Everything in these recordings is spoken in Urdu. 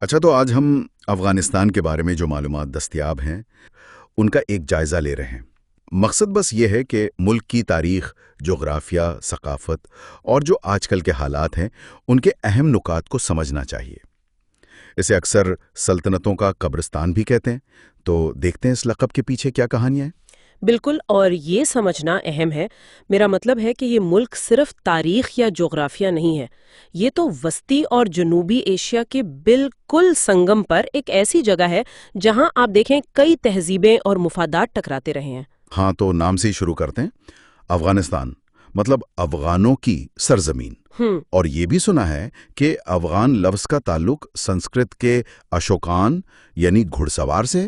اچھا، تو آج ہم افغانستان کے بارے میں جو معلومات دستیاب ہیں ان کا ایک جائزہ لے رہے ہیں۔ مقصد بس یہ ہے کہ ملک کی تاریخ، جغرافیہ، ثقافت اور جو آج کل کے حالات ہیں ان کے اہم نکات کو سمجھنا چاہیے۔ اسے اکثر سلطنتوں کا قبرستان بھی کہتے ہیں، تو دیکھتے ہیں اس لقب کے پیچھے کیا کہانیاں ہیں۔ بالکل، اور یہ سمجھنا اہم ہے۔ میرا مطلب ہے کہ یہ ملک صرف تاریخ یا جغرافیہ نہیں ہے، یہ تو وسطی اور جنوبی ایشیا کے بالکل سنگم پر ایک ایسی جگہ ہے جہاں آپ دیکھیں کئی تہذیبیں اور مفادات ٹکراتے رہے ہیں۔ ہاں، تو نام سے ہی شروع کرتے ہیں۔ افغانستان مطلب افغانوں کی سرزمین، اور یہ بھی سنا ہے کہ افغان لفظ کا تعلق سنسکرت کے اشوکان یعنی گھڑ سوار سے،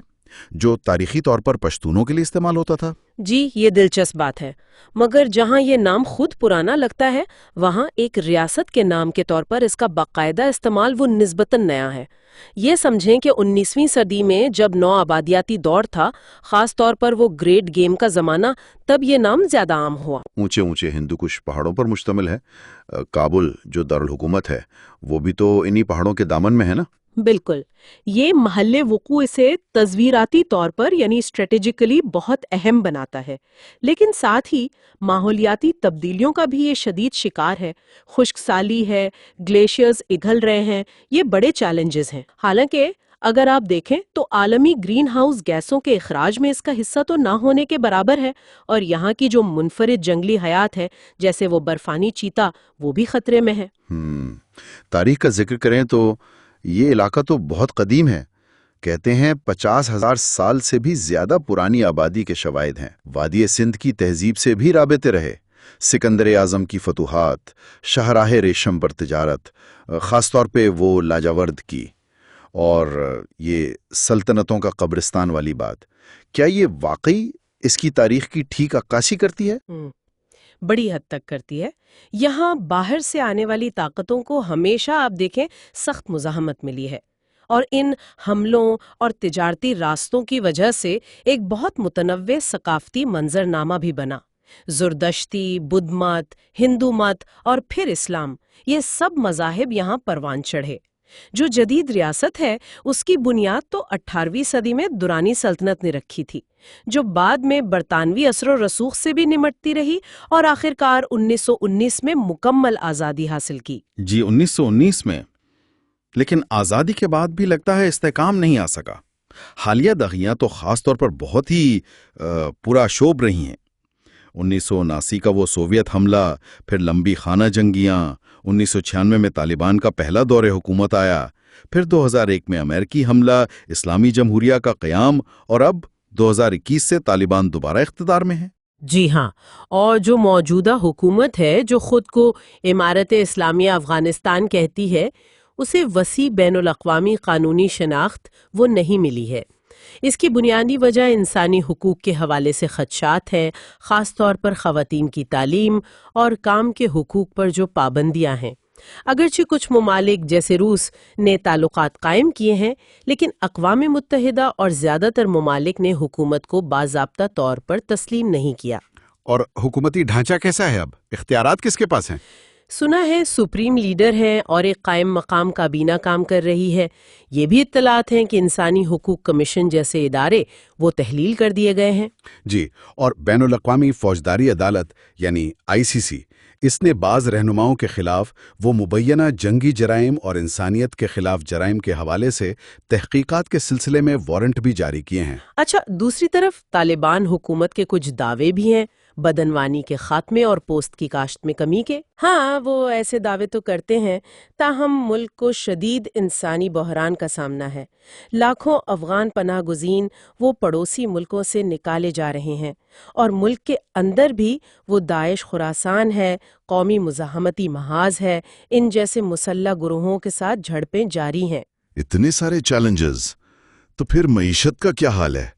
جو تاریخی طور پر پشتونوں کے لیے استعمال ہوتا تھا۔ جی، یہ دلچسپ بات ہے، مگر جہاں یہ نام خود پرانا لگتا ہے وہاں ایک ریاست کے نام کے طور پر اس کا باقاعدہ استعمال وہ نسبتاً نیا ہے۔ یہ سمجھیں کہ 19ویں صدی میں جب نو آبادیاتی دور تھا، خاص طور پر وہ گریٹ گیم کا زمانہ، تب یہ نام زیادہ عام ہوا۔ اونچے اونچے ہندو کش پہاڑوں پر مشتمل ہے۔ کابل جو دارالحکومت ہے وہ بھی تو انہی پہاڑوں کے دامن میں ہے نا۔ بالکل، یہ محل وقوع اسے تصویراتی طور پر یعنی اسٹریٹجیکلی بہت اہم بناتا ہے، لیکن ساتھ ہی ماحولیاتی تبدیلیوں کا بھی یہ شدید شکار ہے۔ خشک سالی ہے، گلیشیئرز پگھل رہے ہیں، یہ بڑے چیلنجز ہیں۔ حالانکہ اگر آپ دیکھیں تو عالمی گرین ہاؤس گیسوں کے اخراج میں اس کا حصہ تو نہ ہونے کے برابر ہے، اور یہاں کی جو منفرد جنگلی حیات ہے جیسے وہ برفانی چیتا، وہ بھی خطرے میں ہے۔ تاریخ کا ذکر کریں تو یہ علاقہ تو بہت قدیم ہے۔ کہتے ہیں 50,000 سال سے بھی زیادہ پرانی آبادی کے شواہد ہیں۔ وادی سندھ کی تہذیب سے بھی رابطے رہے۔ سکندر اعظم کی فتوحات، شاہراہ ریشم پر تجارت، خاص طور پہ وہ لاجاورد کی، اور یہ سلطنتوں کا قبرستان والی بات، کیا یہ واقعی اس کی تاریخ کی ٹھیک عکاسی کرتی ہے؟ بڑی حد تک کرتی ہے۔ یہاں باہر سے آنے والی طاقتوں کو ہمیشہ آپ دیکھیں سخت مزاحمت ملی ہے، اور ان حملوں اور تجارتی راستوں کی وجہ سے ایک بہت متنوع ثقافتی منظرنامہ بھی بنا۔ زردشتی، بدھ مت، ہندو مت اور پھر اسلام، یہ سب مذاہب یہاں پروان چڑھے۔ جو جدید ریاست ہے اس کی بنیاد تو 18ویں صدی میں درانی سلطنت نے رکھی تھی، جو بعد میں برطانوی اثر و رسوخ سے بھی نمٹتی رہی اور آخرکار 1919 میں مکمل آزادی حاصل کی۔ جی، 1919 میں، لیکن آزادی کے بعد بھی لگتا ہے استحکام نہیں آ سکا۔ حالیہ دہائیاں تو خاص طور پر بہت ہی پورا شوب رہی ہیں۔ 1979 کا وہ سوویت حملہ، پھر لمبی خانہ جنگیاں، 1996 میں طالبان کا پہلا دور حکومت آیا، پھر 2001 میں امریکی حملہ، اسلامی جمہوریہ کا قیام، اور اب 2021 سے طالبان دوبارہ اقتدار میں ہیں۔ جی ہاں، اور جو موجودہ حکومت ہے جو خود کو امارت اسلامیہ افغانستان کہتی ہے، اسے وسیع بین الاقوامی قانونی شناخت وہ نہیں ملی ہے۔ اس کی بنیادی وجہ انسانی حقوق کے حوالے سے خدشات ہیں، خاص طور پر خواتین کی تعلیم اور کام کے حقوق پر جو پابندیاں ہیں۔ اگرچہ کچھ ممالک جیسے روس نے تعلقات قائم کیے ہیں، لیکن اقوام متحدہ اور زیادہ تر ممالک نے حکومت کو باضابطہ طور پر تسلیم نہیں کیا۔ اور حکومتی ڈھانچہ کیسا ہے اب؟ اختیارات کس کے پاس ہیں؟ سنا ہے سپریم لیڈر ہے اور ایک قائم مقام کابینہ کام کر رہی ہے۔ یہ بھی اطلاعات ہیں کہ انسانی حقوق کمیشن جیسے ادارے وہ تحلیل کر دیے گئے ہیں۔ جی، اور بین الاقوامی فوجداری عدالت یعنی ICC، اس نے بعض رہنماؤں کے خلاف وہ مبینہ جنگی جرائم اور انسانیت کے خلاف جرائم کے حوالے سے تحقیقات کے سلسلے میں وارنٹ بھی جاری کیے ہیں۔ اچھا، دوسری طرف طالبان حکومت کے کچھ دعوے بھی ہیں، بدعنوانی کے خاتمے اور پوست کی کاشت میں کمی کے۔ ہاں، وہ ایسے دعوے تو کرتے ہیں، تاہم ملک کو شدید انسانی بحران کا سامنا ہے۔ لاکھوں افغان پناہ گزین وہ پڑوسی ملکوں سے نکالے جا رہے ہیں، اور ملک کے اندر بھی وہ داعش خراسان ہے، قومی مزاحمتی محاذ ہے، ان جیسے مسلح گروہوں کے ساتھ جھڑپیں جاری ہیں۔ اتنے سارے چیلنجز، تو پھر معیشت کا کیا حال ہے؟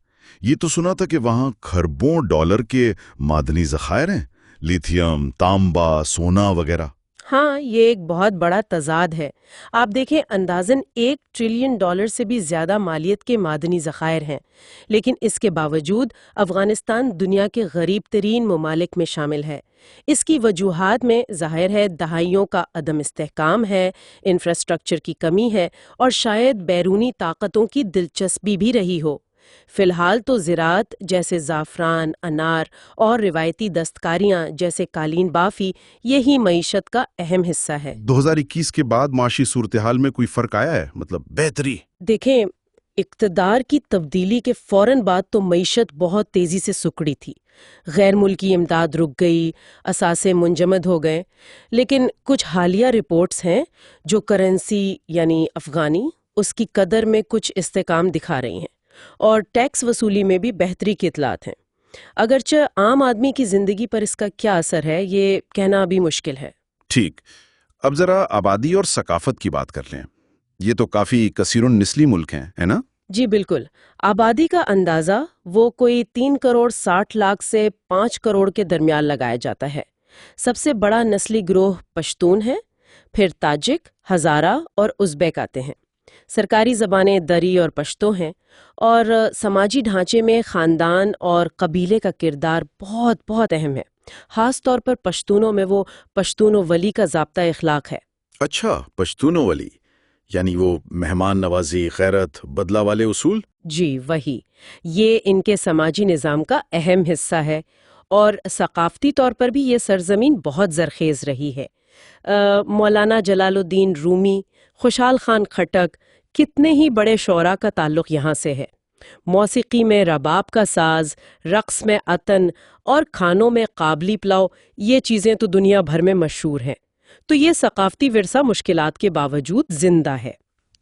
یہ تو سنا تھا کہ وہاں کھربوں ڈالر کے معدنی ذخائر ہیں، لیتھیم، تانبا، سونا وغیرہ۔ ہاں، یہ ایک بہت بڑا تضاد ہے۔ آپ دیکھیں، اندازاً $1 ٹریلین سے بھی زیادہ مالیت کے معدنی ذخائر ہیں، لیکن اس کے باوجود افغانستان دنیا کے غریب ترین ممالک میں شامل ہے۔ اس کی وجوہات میں ظاہر ہے دہائیوں کا عدم استحکام ہے، انفراسٹرکچر کی کمی ہے، اور شاید بیرونی طاقتوں کی دلچسپی بھی رہی ہو۔ فی الحال تو زراعت جیسے زعفران، انار اور روایتی دستکاریاں جیسے قالین بافی یہی معیشت کا اہم حصہ ہے۔ 2021 کے بعد معاشی صورتحال میں کوئی فرق آیا ہے، مطلب بہتری؟ دیکھیں، اقتدار کی تبدیلی کے فوراً بعد تو معیشت بہت تیزی سے سکڑی تھی۔ غیر ملکی امداد رک گئی، اثاثے منجمد ہو گئے، لیکن کچھ حالیہ رپورٹس ہیں جو کرنسی یعنی افغانی اس کی قدر میں کچھ استحکام دکھا رہی ہیں، اور ٹیکس وصولی میں بھی بہتری کی اطلاعات ہیں۔ اگرچہ عام آدمی کی زندگی پر اس کا کیا اثر ہے یہ کہنا ابھی مشکل ہے۔ ٹھیک، اب ذرا آبادی اور ثقافت کی بات کر لیں۔ یہ تو کافی کثیر النسلی ملک ہیں، ہے نا؟ جی بالکل، آبادی کا اندازہ وہ کوئی 3,60,00,000 سے 5 کروڑ کے درمیان لگایا جاتا ہے۔ سب سے بڑا نسلی گروہ پشتون ہے، پھر تاجک، ہزارہ اور ازبیک آتے ہیں۔ سرکاری زبانیں دری اور پشتو ہیں، اور سماجی ڈھانچے میں خاندان اور قبیلے کا کردار بہت بہت اہم ہے۔ خاص طور پر پشتونوں میں وہ پشتون و ولی کا ضابطہ اخلاق ہے۔ اچھا، پشتون ولی، یعنی وہ مہمان نوازی، غیرت، بدلہ والے اصول؟ جی وہی، یہ ان کے سماجی نظام کا اہم حصہ ہے، اور ثقافتی طور پر بھی یہ سرزمین بہت زرخیز رہی ہے۔ مولانا جلال الدین رومی، خوشحال خان خٹک، کتنے ہی بڑے شعراء کا تعلق یہاں سے ہے۔ موسیقی میں رباب کا ساز، رقص میں عطن اور کھانوں میں قابلی پلاؤ، یہ چیزیں تو دنیا بھر میں مشہور ہیں۔ تو یہ ثقافتی ورثہ مشکلات کے باوجود زندہ ہے۔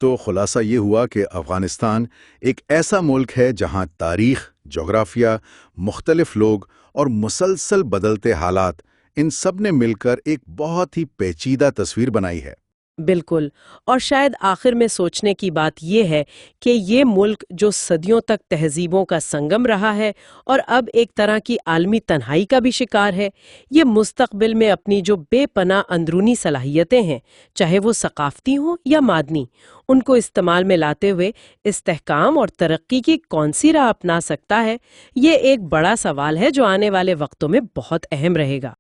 تو خلاصہ یہ ہوا کہ افغانستان ایک ایسا ملک ہے جہاں تاریخ، جغرافیہ، مختلف لوگ اور مسلسل بدلتے حالات، ان سب نے مل کر ایک بہت ہی پیچیدہ تصویر بنائی ہے۔ بالکل، اور شاید آخر میں سوچنے کی بات یہ ہے کہ یہ ملک جو صدیوں تک تہذیبوں کا سنگم رہا ہے اور اب ایک طرح کی عالمی تنہائی کا بھی شکار ہے، یہ مستقبل میں اپنی جو بے پناہ اندرونی صلاحیتیں ہیں، چاہے وہ ثقافتی ہوں یا معدنی، ان کو استعمال میں لاتے ہوئے استحکام اور ترقی کی کون سی راہ اپنا سکتا ہے، یہ ایک بڑا سوال ہے جو آنے والے وقتوں میں بہت اہم رہے گا۔